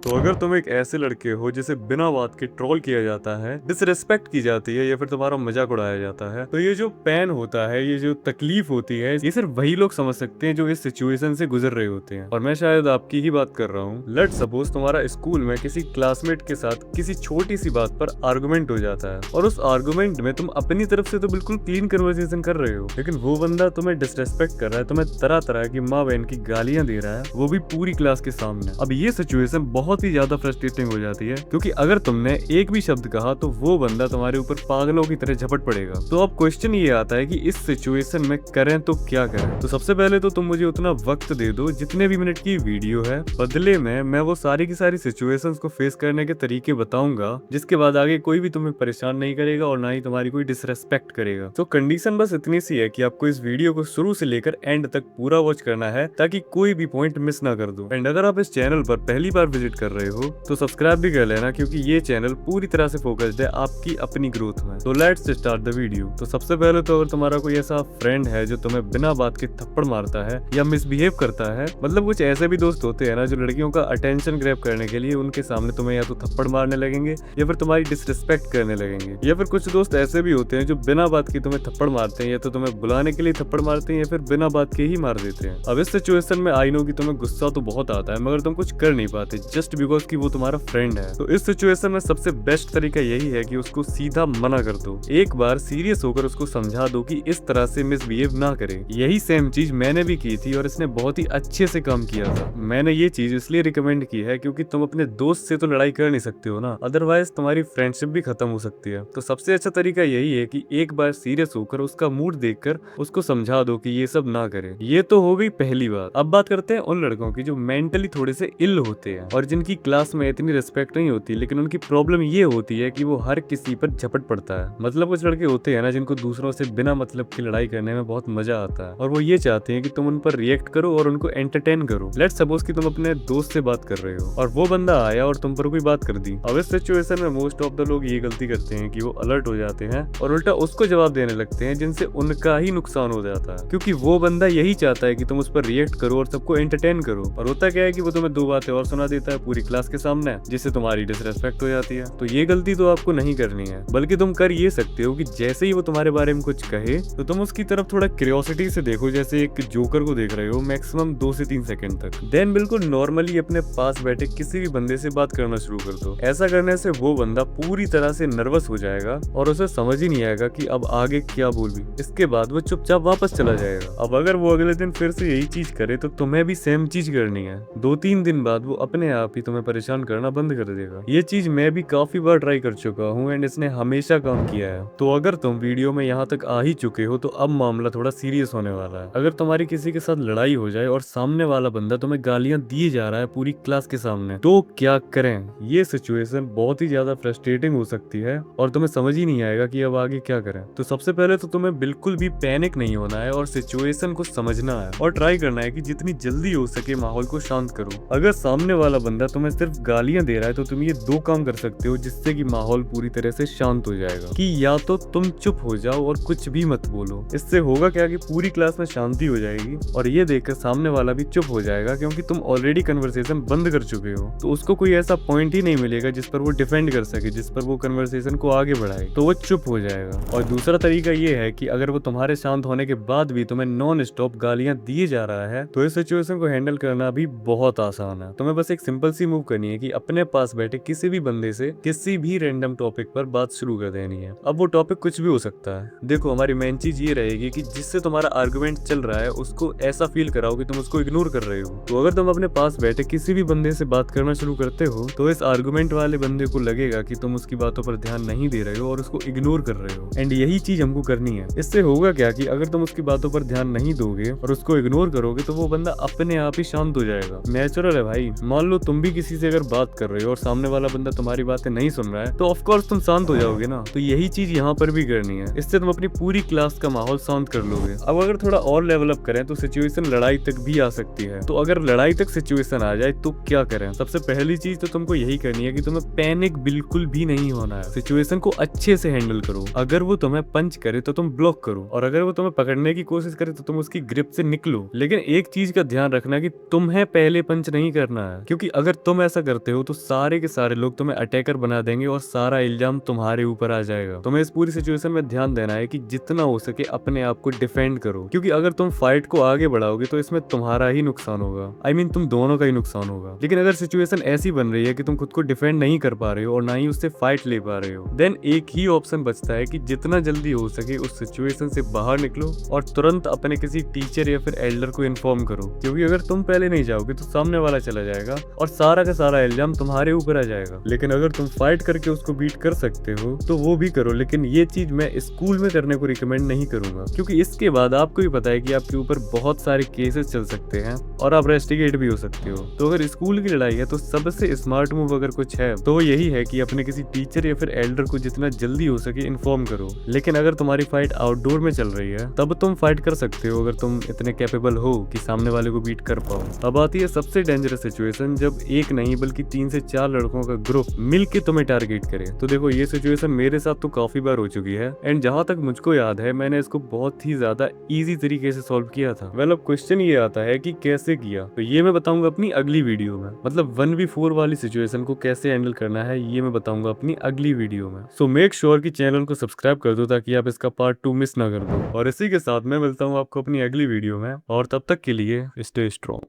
तो अगर तुम एक ऐसे लड़के हो जिसे बिना बात के ट्रोल किया जाता है, डिसरिस्पेक्ट की जाती है या फिर तुम्हारा मजाक उड़ाया जाता है, तो ये जो पेन होता है, ये जो तकलीफ होती है, ये सिर्फ वही लोग समझ सकते हैं जो इस सिचुएशन से गुजर रहे होते हैं। और मैं शायद आपकी ही बात कर रहा हूँ। लेट्स सपोज तुम्हारा स्कूल में किसी क्लासमेट के साथ किसी छोटी सी बात पर आर्गुमेंट हो जाता है, और उस आर्गुमेंट में तुम अपनी तरफ से तो बिल्कुल क्लीन कन्वर्सेशन कर रहे हो, लेकिन वो बंदा तुम्हें डिसरेस्पेक्ट कर रहा है, तुम्हें तरह तरह की माँ बहन की गालियां दे रहा है, वो भी पूरी क्लास के सामने। अब ये सिचुएशन बहुत ही ज्यादा फ्रस्ट्रेटिंग हो जाती है, क्योंकि अगर तुमने एक भी शब्द कहा तो वो बंदा तुम्हारे ऊपर पागलों की तरह झपट पड़ेगा। तो अब क्वेश्चन ये आता है कि इस सिचुएशन में करें तो क्या करें। तो सबसे पहले तो तुम मुझे उतना वक्त दे दो जितने भी मिनट की वीडियो है, बदले में मैं वो सारी की सारी सिचुएशंस को फेस करने के तरीके बताऊंगा, जिसके बाद आगे कोई भी तुम्हें परेशान नहीं करेगा और ना ही तुम्हारी कोई डिसरेस्पेक्ट करेगा। तो कंडीशन बस इतनी सी है कि आपको इस वीडियो को शुरू से लेकर एंड तक पूरा वॉच करना है, ताकि कोई भी पॉइंट मिस ना कर दो। एंड अगर आप इस चैनल पर पहली बार विजिट कर रहे हो तो सब्सक्राइब भी कर लेना, क्योंकि ये चैनल पूरी तरह से फोकस्ड है आपकी अपनी ग्रोथ में। तो लेट्स स्टार्ट द वीडियो। तो सबसे पहले तो अगर तुम्हारा कोई ऐसा फ्रेंड है जो तुम्हें बिना बात के थप्पड़ मारता है या मिसबिहेव करता है, मतलब कुछ ऐसे भी दोस्त होते हैं ना जो लड़कियों का अटेंशन ग्रैब करने के लिए उनके सामने तुम्हें या तो थप्पड़ मारने लगेंगे या फिर तुम्हारी डिसरिस्पेक्ट करने लगेंगे, या फिर कुछ दोस्त ऐसे भी होते हैं जो बिना बात के तुम्हें थप्पड़ मारते हैं, या तो तुम्हें बुलाने के लिए थप्पड़ मारते हैं या फिर बिना बात के ही मार देते हैं। अब इस सिचुएशन में आई नो कि तुम्हें गुस्सा तो बहुत आता है, मगर तुम कुछ कर नहीं पाते जस्ट बिकॉज कि वो तुम्हारा फ्रेंड है। तो इस सिचुएशन में सबसे बेस्ट तरीका यही है कि उसको सीधा मना कर दो। एक बार सीरियस होकर उसको समझा दो कि इस तरह से मिसबिहेव ना करे। यही सेम चीज मैंने भी की थी और इसने बहुत ही अच्छे से काम किया था। मैंने ये चीज इसलिए रिकमेंड की है क्योंकि तुम अपने दोस्त से तो लड़ाई कर नहीं सकते हो ना, अदरवाइज तुम्हारी फ्रेंडशिप भी खत्म हो सकती है। तो सबसे अच्छा तरीका यही है कि एक बार सीरियस होकर उसका मूड देखकर उसको समझा दो कि ये सब ना करे। ये तो हो गई पहली बात। अब बात करते हैं उन लड़कों की जो मेंटली थोड़े से इल होते हैं और जिनकी क्लास में इतनी रिस्पेक्ट नहीं होती, लेकिन उनकी प्रॉब्लम ये होती है कि वो हर किसी पर झपट पड़ता है। मतलब कुछ लड़के होते हैं ना जिनको दूसरों से बिना मतलब की लड़ाई करने में बहुत मजा आता है, और वो ये चाहते हैं कि तुम उन पर रिएक्ट करो और उनको एंटरटेन करो। लेट्स सपोज कि तुम अपने दोस्त से बात कर रहे हो और वो बंदा आया और तुम पर कोई बात कर दी। अब इस सिचुएशन में मोस्ट ऑफ द लोग ये गलती करते हैं कि वो अलर्ट हो जाते हैं और उल्टा उसको जवाब देने लगते हैं, जिनसे उनका ही नुकसान हो जाता है, क्योंकि वो बंदा यही चाहता है कि तुम उस पर रिएक्ट करो और सबको एंटरटेन करो। और होता क्या है कि वो तुम्हें दो बातें और सुना देता है पूरी क्लास के सामने, जिससे तुम्हारी डिसरेस्पेक्ट हो जाती है। तो ये गलती तो आपको नहीं करनी है, बल्कि तुम कर ये सकते हो कि जैसे ही वो तुम्हारे बारे में कुछ कहे तो तुम उसकी तरफ थोड़ा क्यूरियोसिटी से देखो, जैसे एक जोकर को देख रहे हो, मैक्सिमम 2 से 3 सेकंड तक। देन बिल्कुल नॉर्मली अपने पास बैठे किसी भी बंदे से बात करना शुरू कर दो। ऐसा करने से वो बंदा पूरी तरह से नर्वस हो जाएगा और उसे समझ ही नहीं आएगा कि अब आगे क्या बोलूं। इसके बाद वो चुपचाप वापस चला जाएगा। अब अगर वो अगले दिन फिर से यही चीज करे तो तुम्हें भी सेम चीज करनी है। 2-3 दिन बाद वो अपने आप ही तुम्हें परेशान करना बंद कर देगा। ये चीज मैं भी काफी बार ट्राई कर चुका हूँ एंड इसने हमेशा काम किया है। तो अगर तुम वीडियो में यहाँ तक आ ही चुके हो तो अब मामला थोड़ा सीरियस होने वाला है। अगर तुम्हारी किसी के साथ लड़ाई हो जाए और सामने वाला बंदा तुम्हें गालियां दिए जा रहा है पूरी क्लास के सामने, तो क्या करें। ये सिचुएशन बहुत ही ज्यादा फ्रस्ट्रेटिंग हो सकती है और तुम्हें समझ ही नहीं आएगा कि अब आगे क्या करें। तो सबसे पहले तो तुम्हें बिल्कुल भी पैनिक नहीं होना है और सिचुएशन को समझना है और ट्राई करना है कि जितनी जल्दी हो सके माहौल को शांत करो। अगर सामने वाला बंदा तुम्हें सिर्फ गालियां दे रहा है तो तुम ये 2 काम कर सकते हो जिससे कि माहौल पूरी तरह से शांत हो जाएगा, कि या तो तुम चुप हो जाओ और कुछ भी मत बोलो। इससे होगा क्या कि पूरी क्लास में शांति हो जाएगी और ये देखकर सामने वाला भी चुप हो जाएगा, क्योंकि तुम ऑलरेडी कन्वर्सेशन बंद कर चुके हो। तो उसको कोई ऐसा पॉइंट ही नहीं मिलेगा जिस पर वो डिफेंड कर सके, जिस पर वो कन्वर्सेशन को आगे बढ़ाए, तो वो चुप हो जाएगा। और दूसरा तरीका ये है कि अगर वो तुम्हारे शांत होने के बाद भी तुम्हें नॉन स्टॉप गालियां दिए जा रहा है तो इस सिचुएशन को हैंडल करना भी बहुत आसान है। तुम्हें बस एक सिंपल सी मूव करनी है कि अपने पास बैठे किसी भी बंदे से किसी भी रैंडम टॉपिक पर बात शुरू कर देनी है। अब वो टॉपिक कुछ भी हो सकता है। देखो, हमारी मेन चीज ये रहेगी कि जिससे तुम्हारा आर्गुमेंट चल रहा है उसको ऐसा फील कराओ कि तुम उसको इग्नोर कर रहे हो। तो अगर तुम अपने पास बैठे किसी भी बंदे से बात करना शुरू करते हो तो इस आर्गुमेंट वाले बंदे को लगेगा कि तुम उसकी बातों पर ध्यान नहीं दे रहे हो और उसको इग्नोर कर रहे हो। एंड यही चीज हमको करनी है। इससे होगा क्या कि अगर तुम उसकी बातों पर ध्यान नहीं दोगे और उसको इग्नोर करोगे तो वो बंदा अपने आप ही शांत हो जाएगा। नेचुरल है भाई। मान लो तुम भी किसी से अगर बात कर रहे हो और सामने वाला बंदा तुम्हारी बातें नहीं सुन रहा है तो ऑफ कोर्स तुम शांत हो जाओगे ना। तो यही चीज यहाँ पर भी करनी है। इससे तुम अपनी पूरी क्लास का माहौल शांत कर लोगे। अब अगर थोड़ा और लेवल अप करें तो सिचुएशन लड़ाई तक भी आ सकती है। तो अगर लड़ाई तक सिचुएशन आ जाए तो क्या करें। सबसे पहली चीज तो तुमको यही करनी है कि तुम्हें पैनिक बिल्कुल भी नहीं होना है। सिचुएशन को अच्छे से हैंडल करो। अगर वो तुम्हें पंच करे तो तुम ब्लॉक करो, और अगर वो तुम्हें पकड़ने की कोशिश करे तो तुम उसकी ग्रिप से निकलो। लेकिन एक चीज का ध्यान रखना कि तुम्हें पहले पंच नहीं करना है, क्योंकि अगर अगर तुम ऐसा करते हो तो सारे के सारे लोग तुम्हें अटैकर बना देंगे और सारा इल्जाम तुम्हारे ऊपर आ जाएगा। तुम्हें इस पूरी सिचुएशन में ध्यान देना है कि जितना हो सके अपने आप को डिफेंड करो, क्योंकि अगर तुम फाइट को आगे बढ़ाओगे तो इसमें तुम्हारा ही नुकसान होगा। I mean, तुम दोनों का ही नुकसान होगा। लेकिन अगर सिचुएशन ऐसी बन रही है कि तुम खुद को डिफेंड नहीं कर पा रहे हो और ना ही उससे फाइट ले पा रहे हो, देन एक ही ऑप्शन बचता है कि जितना जल्दी हो सके उस सिचुएशन से बाहर निकलो और तुरंत अपने किसी टीचर या फिर एल्डर को इन्फॉर्म करो। क्योंकि अगर तुम पहले नहीं जाओगे तो सामने वाला चला जाएगा और सारा का सारा इल्जाम तुम्हारे ऊपर आ जाएगा। लेकिन अगर तुम फाइट करके उसको बीट कर सकते हो तो वो भी करो, लेकिन ये चीज मैं स्कूल में करने को रिकमेंड नहीं करूंगा, क्योंकि इसके बाद आपको भी पता है कि आपके ऊपर बहुत सारे केसेस चल सकते हैं और आप रेस्टिगेट भी हो सकते हो। तो अगर स्कूल की लड़ाई है तो सबसे स्मार्ट मूव अगर कुछ है तो वो यही है कि अपने किसी टीचर या फिर एल्डर को जितना जल्दी हो सके इन्फॉर्म करो। लेकिन अगर तुम्हारी फाइट आउटडोर में चल रही है तब तुम फाइट कर सकते हो अगर तुम इतने कैपेबल हो कि सामने वाले को बीट कर पाओ। अब आती है सबसे डेंजरस सिचुएशन, जब एक नहीं बल्कि 3 से 4 लड़कों का ग्रुप मिलके तुम्हें टारगेट करे। तो देखो ये सिचुएशन मेरे साथ तो काफी बार हो चुकी है एंड जहां तक मुझको याद है मैंने इसको बहुत ही ज्यादा इजी तरीके से सॉल्व किया था। वेल अब क्वेश्चन ये आता है कि कैसे किया, तो ये मैं बताऊंगा अपनी अगली वीडियो में। मतलब 1v4 वाली सिचुएशन को कैसे हैंडल करना है ये मैं बताऊंगा अपनी अगली वीडियो में। सो मेक श्योर कि चैनल को सब्सक्राइब कर दो ताकि आप इसका पार्ट 2 मिस ना कर दो। और इसी के साथ मैं मिलता हूँ आपको अपनी अगली वीडियो में, और तब तक के लिए स्टे स्ट्रॉन्ग।